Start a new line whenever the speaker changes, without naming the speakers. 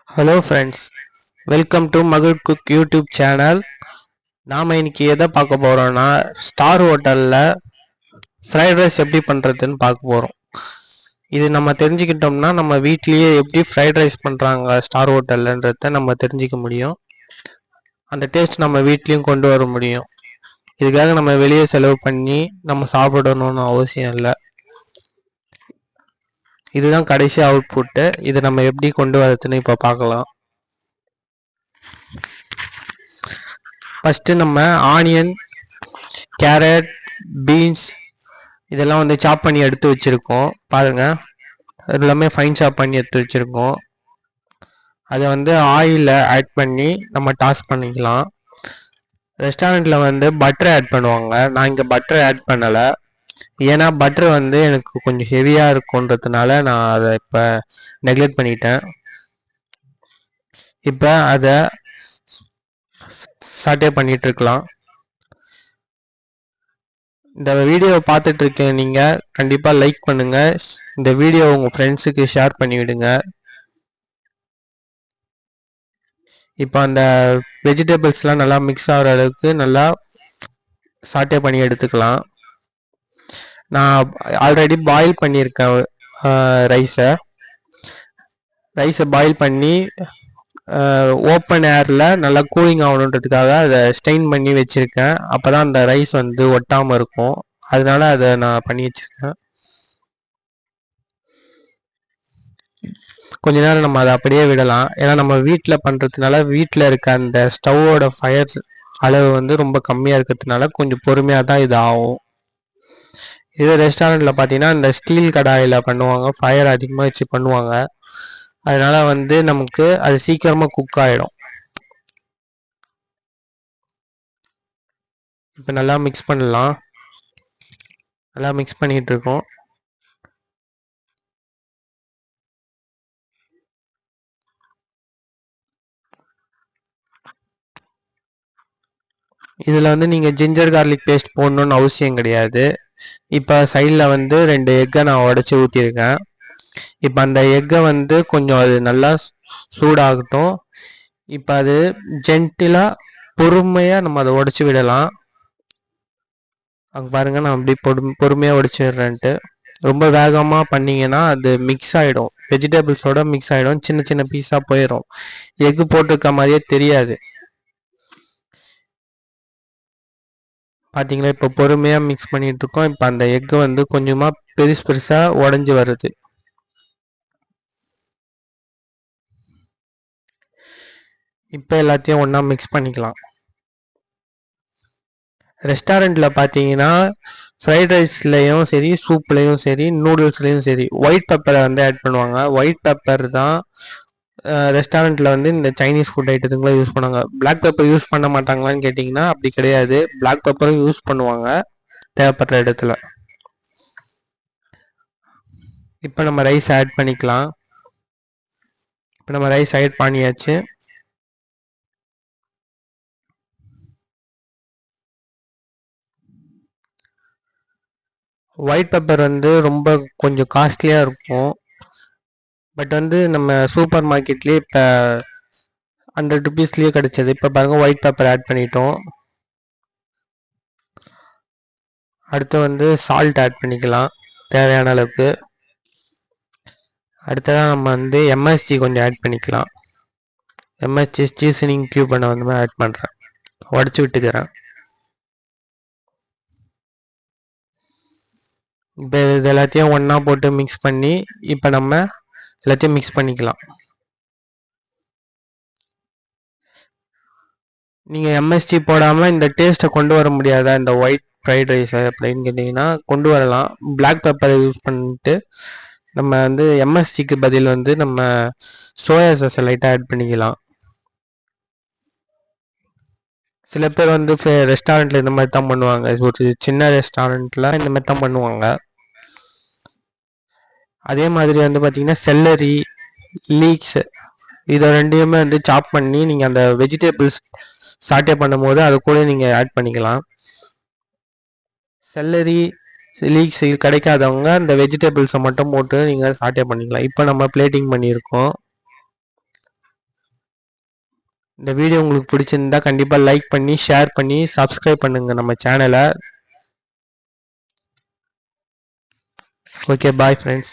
Hello friends, welcome to மகிழ் cook YouTube channel. நாம் இன்னைக்கு எதை பார்க்க போகிறோன்னா, ஸ்டார் ஹோட்டலில் ஃப்ரைட் ரைஸ் எப்படி பண்ணுறதுன்னு பார்க்க போகிறோம். இது நம்ம தெரிஞ்சுக்கிட்டோம்னா நம்ம வீட்லேயே எப்படி ஃப்ரைட் ரைஸ் பண்ணுறாங்க ஸ்டார் ஹோட்டல்லன்றத நம்ம தெரிஞ்சிக்க முடியும். அந்த டேஸ்ட் நம்ம வீட்லேயும் கொண்டு வர முடியும். இதுக்காக நம்ம வெளியே செலவு பண்ணி நம்ம சாப்பிடணும்னு அவசியம் இல்லை. இதுதான் கடைசி அவுட்புட்டு. இதை நம்ம எப்படி கொண்டு வரதுன்னு இப்போ பார்க்கலாம். ஃபஸ்ட்டு நம்ம ஆனியன், கேரட், பீன்ஸ் இதெல்லாம் வந்து சாப் பண்ணி எடுத்து வச்சுருக்கோம். பாருங்கள், அது எல்லாமே ஃபைன் சாப் பண்ணி எடுத்து வச்சுருக்கோம். அதை வந்து ஆயிலில் ஆட் பண்ணி நம்ம டாஸ் பண்ணிக்கலாம். ரெஸ்டாரண்ட்டில் வந்து பட்டர் ஆட் பண்ணுவாங்க. நான் இங்கே பட்டர் ஆட் பண்ணலை. ஏன்னா பட்டர் வந்து எனக்கு கொஞ்சம் ஹெவியாக இருக்குன்றதுனால நான் அதை இப்போ நெக்லெக்ட் பண்ணிட்டேன். இப்போ அதை சாட்டே பண்ணிகிட்ருக்கலாம். இந்த வீடியோவை பார்த்துட்டு இருக்க நீங்கள் கண்டிப்பாக லைக் பண்ணுங்கள். இந்த வீடியோ உங்கள் ஃப்ரெண்ட்ஸுக்கு ஷேர் பண்ணிவிடுங்க. இப்போ அந்த வெஜிடபிள்ஸ்லாம் நல்லா மிக்ஸ் ஆகிற அளவுக்கு நல்லா சாட்டே பண்ணி எடுத்துக்கலாம். நான் ஆல்ரெடி பாயில் பண்ணியிருக்கேன் ரைஸை பாயில் பண்ணி ஓப்பன் ஏரில் நல்லா கூலிங் ஆகணுன்றதுக்காக அதை ஸ்டெயின் பண்ணி வச்சுருக்கேன். அப்போ தான் அந்த ரைஸ் வந்து ஒட்டாமல் இருக்கும். அதனால அதை நான் பண்ணி வச்சுருக்கேன். கொஞ்ச நேரம் நம்ம அதை அப்படியே விடலாம். ஏன்னா நம்ம வீட்டில் பண்ணுறதுனால வீட்டில் இருக்க அந்த ஸ்டவ்வோட ஃபயர் அளவு வந்து ரொம்ப கம்மியாக இருக்கிறதுனால கொஞ்சம் பொறுமையாக தான் இது ஆகும். இது ரெஸ்டாரண்ட்டில் பார்த்தீங்கன்னா இந்த ஸ்டீல் கடாயில் பண்ணுவாங்க, ஃபயர் அதிகமாக வச்சு பண்ணுவாங்க. அதனால வந்து நமக்கு அது சீக்கிரமாக குக் ஆகிடும். இப்போ நல்லா மிக்ஸ் பண்ணலாம். நல்லா மிக்ஸ் பண்ணிகிட்டு இருக்கோம். இதில் வந்து நீங்கள் ஜிஞ்சர் கார்லிக் பேஸ்ட் போடணுன்னு அவசியம் கிடையாது. இப்போ சைடில் வந்து 2 எக்கை நான் உடச்சி ஊற்றிருக்கேன். இப்போ அந்த எக்கை வந்து கொஞ்சம் அது நல்லா சூடாகட்டும். இப்போ அது ஜென்டிலாக பொறுமையாக நம்ம அதை உடச்சி விடலாம். அங்கே பாருங்கள், நான் அப்படி பொறுமையாக உடச்சி விடுறேன்ட்டு. ரொம்ப வேகமாக பண்ணிங்கன்னா அது மிக்ஸ் ஆகிடும், வெஜிடபிள்ஸோட மிக்ஸ் ஆகிடும், சின்ன சின்ன பீஸாக போயிடும், எக்கு போட்டிருக்க மாதிரியே தெரியாது. பார்த்தீங்களா, இப்போ பொறுமையாக மிக்ஸ் பண்ணிகிட்டு இருக்கோம். இப்போ அந்த எக்கு வந்து கொஞ்சமாக பெருசாக உடஞ்சி வருது. இப்போ எல்லாத்தையும் ஒன்றா மிக்ஸ் பண்ணிக்கலாம். ரெஸ்டாரண்ட்டில் பார்த்தீங்கன்னா ஃப்ரைட் ரைஸ்லேயும் சரி, சூப்லேயும் சரி, நூடுல்ஸ்லேயும் சரி ஒயிட் பெப்பரை வந்து ஆட் பண்ணுவாங்க. ஒயிட் பெப்பர் தான் ரெஸ்டாரண்ட்டில் வந்து இந்த சைனீஸ் ஃபுட் ஐட்டத்துக்குலாம் யூஸ் பண்ணுவாங்க. பிளாக் பெப்பர் யூஸ் பண்ண மாட்டாங்களான்னு கேட்டிங்கன்னா அப்படி கிடையாது. பிளாக் பெப்பரும் யூஸ் பண்ணுவாங்க தேவைப்படுற இடத்துல. இப்போ நம்ம ரைஸ் ஆட் பண்ணிக்கலாம். இப்போ நம்ம ரைஸ் ஆட் பண்ணியாச்சு. ஒயிட் பெப்பர் வந்து ரொம்ப கொஞ்சம் காஸ்ட்லியாக இருக்கும். பட் வந்து நம்ம சூப்பர் மார்க்கெட்லேயே இப்போ 100 ருபீஸ்லேயே கிடச்சிது. இப்போ பாருங்கள், ஒயிட் பெப்பர் ஆட் பண்ணிட்டோம். அடுத்து வந்து சால்ட் ஆட் பண்ணிக்கலாம் தேவையான அளவுக்கு. அடுத்ததான் நம்ம வந்து எம்எஸ்ஜி கொஞ்சம் ஆட் பண்ணிக்கலாம். எம்எஸ்ஜி சீசனிங் கியூப் பண்ண வந்து ஆட் பண்ணுறேன், உடச்சி விட்டுக்கிறேன். இப்போ இது எல்லாத்தையும் ஒன்றா போட்டு மிக்ஸ் பண்ணி இப்போ நம்ம எல்லாத்தையும் மிக்ஸ் பண்ணிக்கலாம். நீங்கள் எம்எஸ்ஜி போடாமல் இந்த டேஸ்ட்டை கொண்டு வர முடியாதா இந்த ஒயிட் ஃப்ரைட் ரைஸை அப்படின்னு கேட்டிங்கன்னா கொண்டு வரலாம். பிளாக் பெப்பரை யூஸ் பண்ணிட்டு நம்ம வந்து எம்எஸ்ஜிக்கு பதில் வந்து நம்ம சோயா சாஸை லைட்டாக ஆட் பண்ணிக்கலாம். சில பேர் வந்து ரெஸ்டாரண்ட்டில் இந்த மாதிரி தான் பண்ணுவாங்க. ஒரு சின்ன ரெஸ்டாரண்ட்டில் இந்த மாதிரி தான் பண்ணுவாங்க. அதே மாதிரி வந்து பார்த்திங்கன்னா செல்லரி, லீக்ஸ் இதை ரெண்டையுமே வந்து சாப் பண்ணி நீங்கள் அந்த வெஜிடபிள்ஸ் சாட்டே பண்ணும்போது அது கூட நீங்கள் ஆட் பண்ணிக்கலாம். செல்லரி, லீக்ஸ் கிடைக்காதவங்க அந்த வெஜிடபிள்ஸை மட்டும் போட்டு நீங்கள் சாட்டே பண்ணிக்கலாம். இப்போ நம்ம பிளேட்டிங் பண்ணியிருக்கோம். இந்த வீடியோ உங்களுக்கு பிடிச்சிருந்தா கண்டிப்பாக லைக் பண்ணி ஷேர் பண்ணி சப்ஸ்கிரைப் பண்ணுங்கள் நம்ம சேனலை. Okay, bye friends.